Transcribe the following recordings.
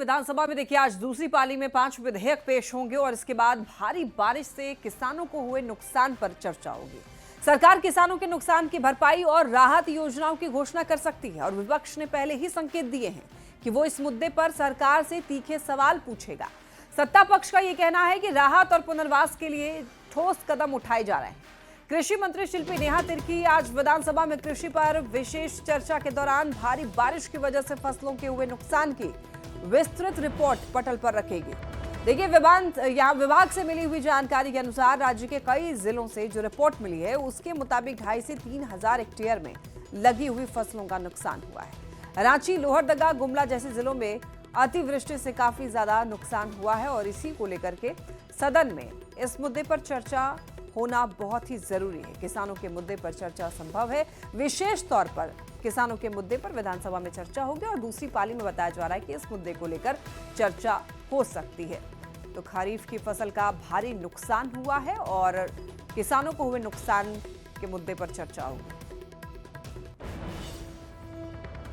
विधानसभा में देखिए आज दूसरी पाली में 5 विधेयक पेश होंगे और इसके बाद भारी बारिश से किसानों को हुए नुकसान पर चर्चा होगी। सरकार किसानों के नुकसान की भरपाई और राहत योजनाओं की घोषणा कर सकती है और विपक्ष ने पहले ही संकेत दिए हैं कि वो इस मुद्दे पर सरकार से तीखे सवाल पूछेगा। सत्ता पक्ष का यह कहना है कि राहत और पुनर्वास के लिए ठोस कदम उठाए जा रहे हैं। कृषि मंत्री शिल्पी नेहा तिर्की आज विधानसभा में कृषि पर विशेष चर्चा के दौरान भारी बारिश की वजह से फसलों के हुए नुकसान की विस्तृत रिपोर्ट पटल पर रखेगी। देखिए विभाग से मिली हुई जानकारी के अनुसार राज्य के कई जिलों से जो रिपोर्ट मिली है उसके मुताबिक 2,500 से 3,000 हेक्टेयर में लगी हुई फसलों का नुकसान हुआ है। रांची, लोहरदगा, गुमला जैसे जिलों में अतिवृष्टि से काफी ज्यादा नुकसान हुआ है और इसी को लेकर के सदन में इस मुद्दे पर चर्चा होना बहुत ही जरूरी है। किसानों के मुद्दे पर चर्चा संभव है। विशेष तौर पर किसानों के मुद्दे पर विधानसभा में चर्चा होगी और दूसरी पाली में बताया जा रहा है कि इस मुद्दे को लेकर चर्चा हो सकती है। तो खरीफ की फसल का भारी नुकसान हुआ है और किसानों को हुए नुकसान के मुद्दे पर चर्चा होगी।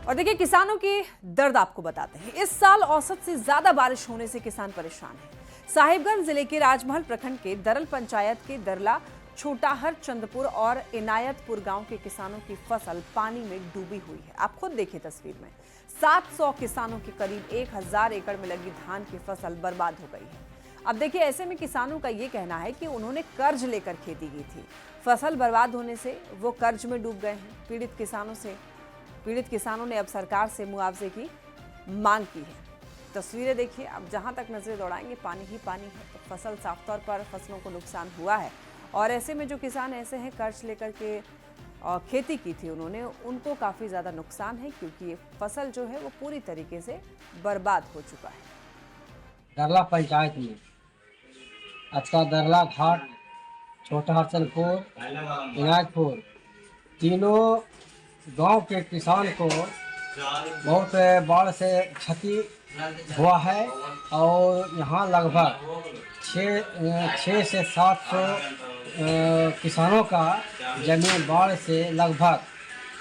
और देखिए किसानों की दर्द आपको बताते हैं। इस साल औसत से ज्यादा बारिश होने से किसान परेशान हैं। साहिबगंज जिले के राजमहल प्रखंड के दरल पंचायत के दरला, छोटाहर, चंदपुर और इनायतपुर गांव के किसानों की फसल पानी में डूबी हुई है। आप खुद देखिए तस्वीर में 700 किसानों के करीब 1,000 एकड़ में लगी धान की फसल बर्बाद हो गई है। अब देखिए ऐसे में किसानों का ये कहना है कि उन्होंने कर्ज लेकर खेती की थी। फसल बर्बाद होने से वो कर्ज में डूब गए हैं। पीड़ित किसानों ने अब सरकार से मुआवजे की मांग की है। तस्वीरें देखिए, अब जहां तक नजरें दौड़ाएंगे पानी ही पानी है। तो फसल साफ तौर पर फसलों को नुकसान हुआ है और ऐसे में जो किसान ऐसे हैं कर्ज लेकर के खेती की थी उन्होंने, उनको काफी ज्यादा नुकसान है क्योंकि ये फसल जो है वो पूरी तरीके से बर्बाद हो चुका है। दरला पंचायत में अच्छा दरला घाट, छोटा हरचलपुर, इनायतपुर तीनों गांव के किसान को बहुत बाढ़ से क्षति हुआ है और यहाँ लगभग 6 से 700 किसानों का जमीन बाढ़ से लगभग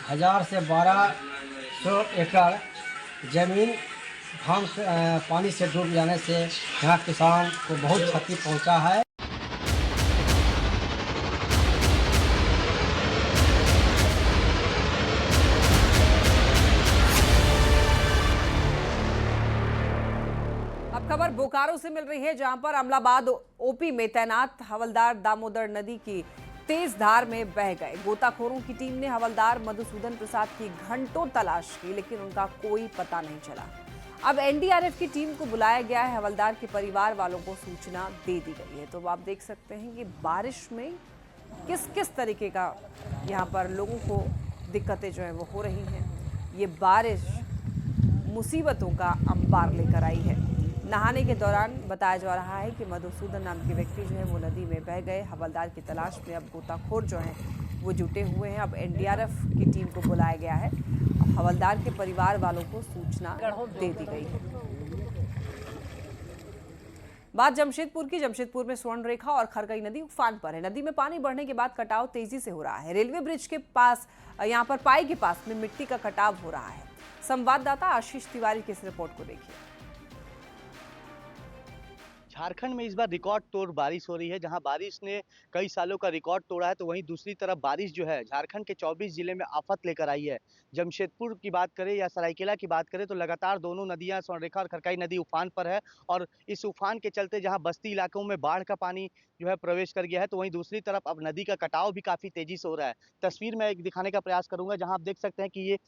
1,000 से 1,200 एकड़ जमीन पानी से डूब जाने से यहाँ किसान को बहुत क्षति पहुँचा है। खबर बोकारो से मिल रही है जहां पर अमलाबाद ओपी में तैनात हवलदार दामोदर नदी की तेज धार में बह गए। गोताखोरों की टीम ने हवलदार मधुसूदन प्रसाद की घंटों तलाश की लेकिन उनका कोई पता नहीं चला। अब एनडीआरएफ की टीम को बुलाया गया है। हवलदार के परिवार वालों को सूचना दे दी गई है। तो आप देख सकते हैं कि बारिश में किस किस तरीके का यहाँ पर लोगों को दिक्कतें जो है वो हो रही हैं। ये बारिश मुसीबतों का अंबार लेकर आई है। नहाने के दौरान बताया जा रहा है कि मधुसूदन नाम के व्यक्ति जो है वो नदी में बह गए। हवलदार की तलाश में अब गोताखोर जो हैं वो जुटे हुए हैं। अब एनडीआरएफ की टीम को बुलाया गया है। हवलदार के परिवार वालों को सूचना दे दी गई है। बात जमशेदपुर की। जमशेदपुर में स्वर्ण रेखा और खरगई नदी उफान पर है। नदी में पानी बढ़ने के बाद कटाव तेजी से हो रहा है। रेलवे ब्रिज के पास यहाँ पर पाई के पास में मिट्टी का कटाव हो रहा है। संवाददाता आशीष तिवारी की इस रिपोर्ट को देखिए। झारखंड में इस बार रिकॉर्ड तोड़ बारिश हो रही है। जहां बारिश ने कई सालों का रिकॉर्ड तोड़ा है तो वहीं दूसरी तरफ बारिश जो है झारखंड के 24 जिले में आफत लेकर आई है। जमशेदपुर की बात करें या सरायकेला की बात करें तो लगातार दोनों नदियां स्वर्णरेखा और खरकाई नदी उफान पर है और इस उफान के चलते जहां बस्ती इलाकों में बाढ़ का पानी जो है प्रवेश कर गया है तो वहीं दूसरी तरफ अब नदी का कटाव भी काफी तेजी से हो रहा है। तस्वीर में एक दिखाने का प्रयास करूंगा जहाँ आप देख सकते हैं कि ये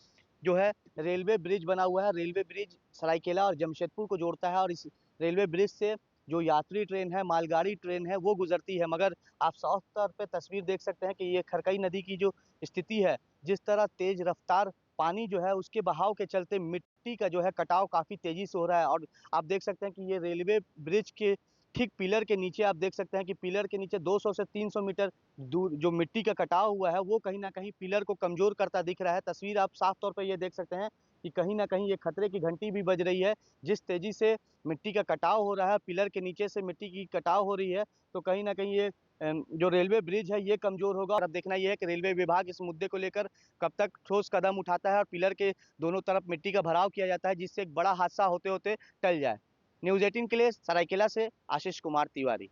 जो है रेलवे ब्रिज बना हुआ है। रेलवे ब्रिज सरायकेला और जमशेदपुर को जोड़ता है और इस रेलवे ब्रिज से जो यात्री ट्रेन है, मालगाड़ी ट्रेन है वो गुजरती है। मगर आप साफ तौर पे तस्वीर देख सकते हैं कि ये खरकई नदी की जो स्थिति है, जिस तरह तेज रफ्तार पानी जो है उसके बहाव के चलते मिट्टी का जो है कटाव काफी तेजी से हो रहा है। और आप देख सकते हैं कि ये रेलवे ब्रिज के ठीक पिलर के नीचे आप देख सकते हैं कि पिलर के नीचे 200 से 300 मीटर दूर जो मिट्टी का कटाव हुआ है वो कहीं ना कहीं पिलर को कमजोर करता दिख रहा है। तस्वीर आप साफ तौर पर ये देख सकते हैं कि कहीं ना कहीं ये खतरे की घंटी भी बज रही है। जिस तेजी से मिट्टी का कटाव हो रहा है, पिलर के नीचे से मिट्टी की कटाव हो रही है तो कहीं ना कहीं ये जो रेलवे ब्रिज है ये कमजोर होगा। और अब देखना यह है कि रेलवे विभाग इस मुद्दे को लेकर कब तक ठोस कदम उठाता है और पिलर के दोनों तरफ मिट्टी का भराव किया जाता है, जिससे एक बड़ा हादसा होते होते टल जाए। न्यूज़ 18 के लिए सरायकेला से आशीष कुमार तिवारी।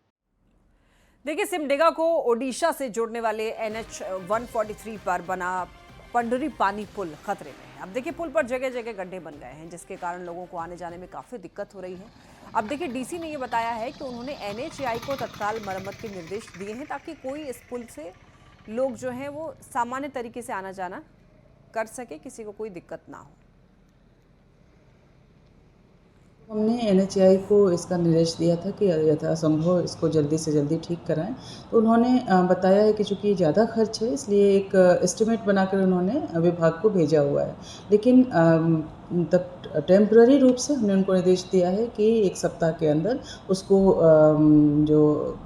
देखिए, सिमडेगा को ओडिशा से जोड़ने वाले NH 143 पर बना पंडरी पानी पुल खतरे में है। अब देखिए, पुल पर जगह जगह गड्ढे बन गए हैं, जिसके कारण लोगों को आने जाने में काफ़ी दिक्कत हो रही है। अब देखिए, डीसी ने ये बताया है कि उन्होंने NHAI को तत्काल मरम्मत के निर्देश दिए हैं, ताकि कोई इस पुल से लोग जो हैं वो सामान्य तरीके से आना जाना कर सके, किसी को कोई दिक्कत ना हो। हमने NHAI को इसका निर्देश दिया था कि यथासंभव इसको जल्दी से जल्दी ठीक कराएं। तो उन्होंने बताया है कि चूँकि ज़्यादा खर्च है, इसलिए एक एस्टिमेट बनाकर उन्होंने विभाग को भेजा हुआ है। लेकिन तब टेम्पररी रूप से हमने उनको निर्देश दिया है कि 1 सप्ताह के अंदर उसको जो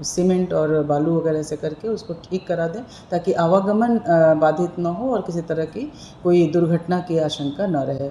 सीमेंट और बालू वगैरह से करके उसको ठीक करा दें, ताकि आवागमन बाधित न हो और किसी तरह की कोई दुर्घटना की आशंका न रहे।